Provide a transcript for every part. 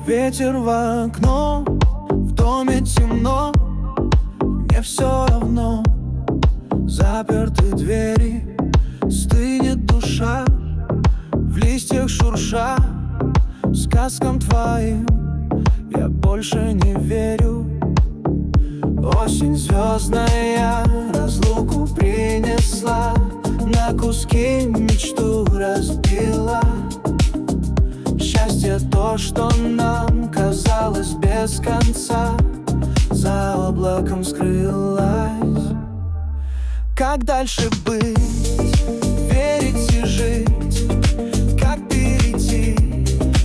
Ветер в окно, в доме темно, мне все равно. Заперты двери, стынет душа, в листьях шурша. Сказкам твоим я больше не верю. Осень звездная разлуку принесла, на куски мечту разбила. Счастье то, что нам казалось без конца, за облаком скрылось. Как дальше быть, верить и жить? Как перейти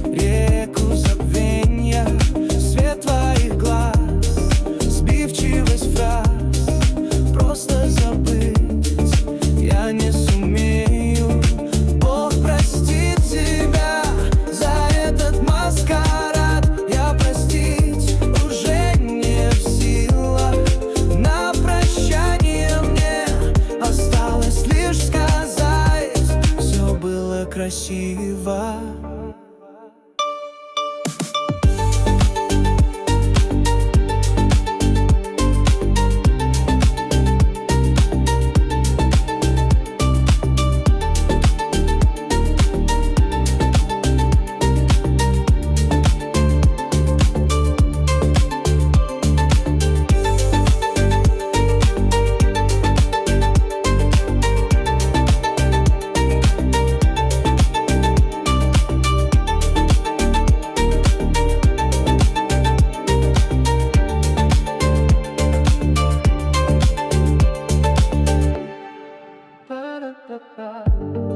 реку забвенья? Свет твоих глаз, сбивчивость фраз, просто забыть я не сумею. Бог простит тебя за этот маскарад, я простить уже не в силах. На прощание мне осталось лишь сказать: все было красиво. Ba-da-ba-ba.